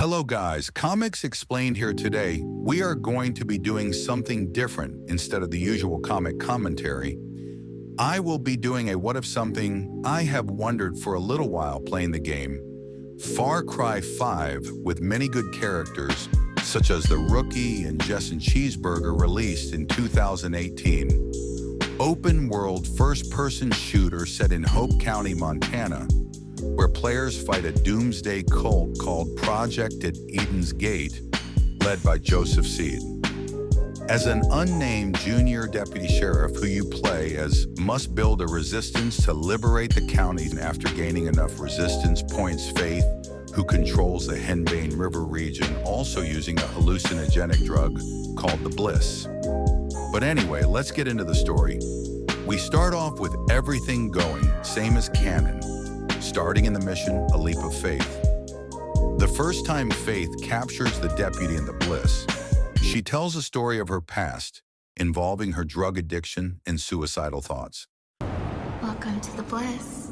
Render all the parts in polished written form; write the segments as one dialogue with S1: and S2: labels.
S1: Hello guys, Comics Explained here today. We are going to be doing something different instead of the usual comic commentary. I will be doing a what if something I have wondered for a little while playing the game. Far Cry 5 with many good characters such as the Rookie and Justin Cheeseburger released in 2018. Open world first-person shooter set in Hope County, Montana, where players fight a doomsday cult called Project at Eden's Gate, led by Joseph Seed. As an unnamed junior deputy sheriff who you play as must build a resistance to liberate the county after gaining enough resistance points, Faith, who controls the Henbane River region, also using a hallucinogenic drug called the Bliss. But anyway, let's get into the story. We start off with everything going, same as canon. Starting in the mission, A Leap of Faith. The first time Faith captures the deputy in the Bliss, she tells a story of her past, involving her drug addiction and suicidal thoughts.
S2: Welcome to the Bliss.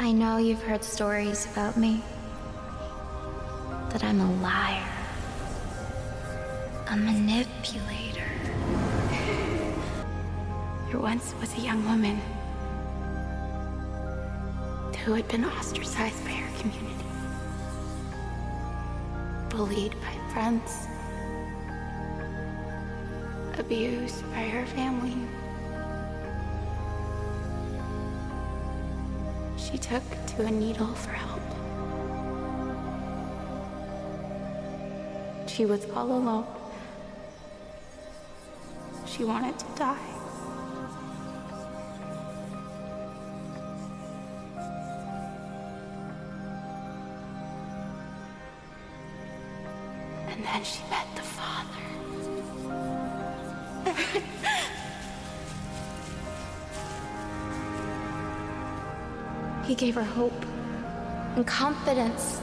S2: I know you've heard stories about me. That I'm a liar. A manipulator. There once was a young woman who had been ostracized by her community, bullied by friends, abused by her family. She took to a needle for help. She was all alone. She wanted to die. And then she met the Father. He gave her hope and confidence.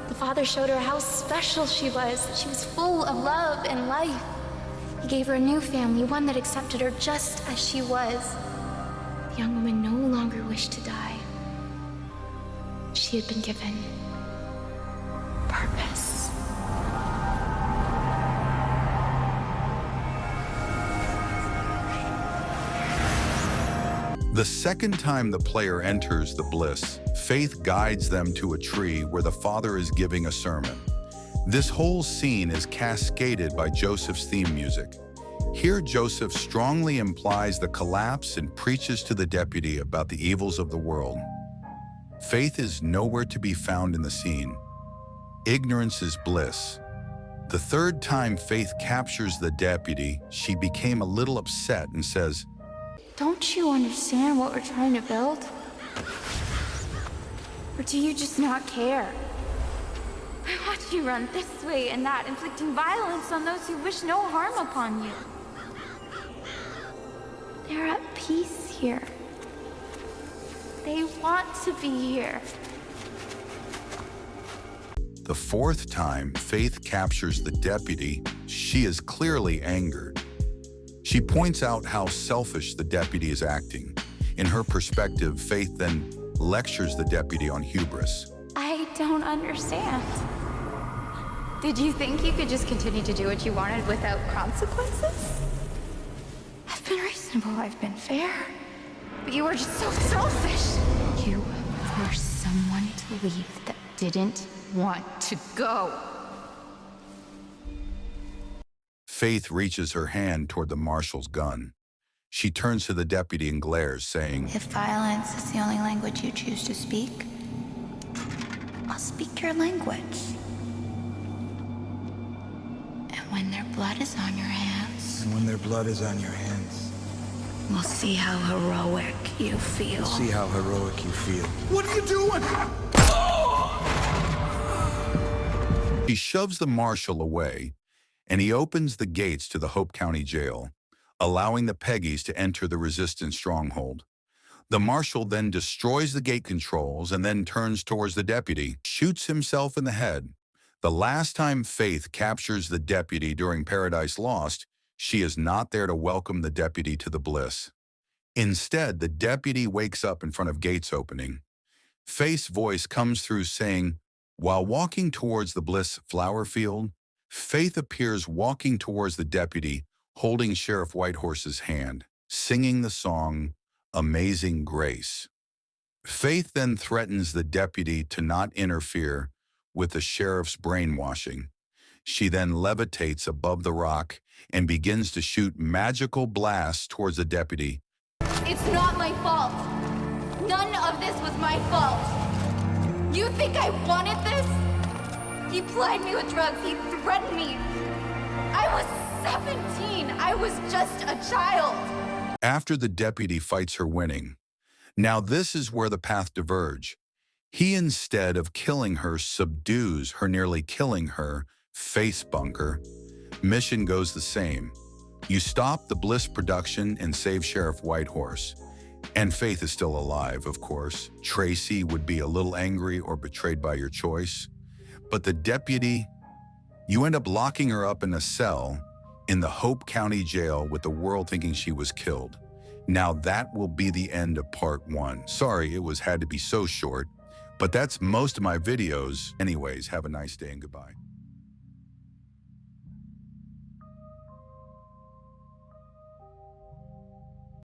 S2: The Father showed her how special she was. She was full of love and life. He gave her a new family, one that accepted her just as she was. The young woman no longer wished to die. She had been given purpose.
S1: The second time the player enters the Bliss, Faith guides them to a tree where the Father is giving a sermon. This whole scene is cascaded by Joseph's theme music. Here, Joseph strongly implies the collapse and preaches to the deputy about the evils of the world. Faith is nowhere to be found in the scene. Ignorance is bliss. The third time Faith captures the deputy, she became a little upset and says,
S2: Don't you understand what we're trying to build? Or do you just not care? I watch you run this way and that, inflicting violence on those who wish no harm upon you. They're at peace here. They want to be here.
S1: The fourth time Faith captures the deputy, she is clearly angered. She points out how selfish the deputy is acting. In her perspective, Faith then lectures the deputy on hubris.
S2: I don't understand. Did you think you could just continue to do what you wanted without consequences? I've been reasonable, I've been fair. But you were just so selfish. You forced someone to leave that didn't want to go.
S1: Faith reaches her hand toward the marshal's gun. She turns to the deputy and glares, saying,
S2: If violence is the only language you choose to speak, I'll speak your language. And when their blood is on your hands, we'll see how heroic you feel.
S1: "What are you doing?" She shoves the marshal away, and he opens the gates to the Hope County Jail, allowing the Peggies to enter the resistance stronghold. The marshal then destroys the gate controls and then turns towards the deputy, shoots himself in the head. The last time Faith captures the deputy during Paradise Lost, she is not there to welcome the deputy to the Bliss. Instead, the deputy wakes up in front of gates opening. Faith's voice comes through saying, while walking towards the Bliss flower field, Faith appears walking towards the deputy, holding Sheriff Whitehorse's hand, singing the song, Amazing Grace. Faith then threatens the deputy to not interfere with the sheriff's brainwashing. She then levitates above the rock and begins to shoot magical blasts towards the deputy.
S2: It's not my fault. None of this was my fault. You think I wanted this? He plied me with drugs. He threatened me. I was 17. I was just a child.
S1: After the deputy fights her winning, now this is where the paths diverge. He, instead of killing her, subdues her, nearly killing her, face bunker. Mission goes the same. You stop the Bliss production and save Sheriff Whitehorse. And Faith is still alive, of course. Tracy would be a little angry or betrayed by your choice. But the deputy, you end up locking her up in a cell in the Hope County Jail with the world thinking she was killed. Now that will be the end of part 1. Sorry had to be so short, but that's most of my videos. Anyways, have a nice day and goodbye.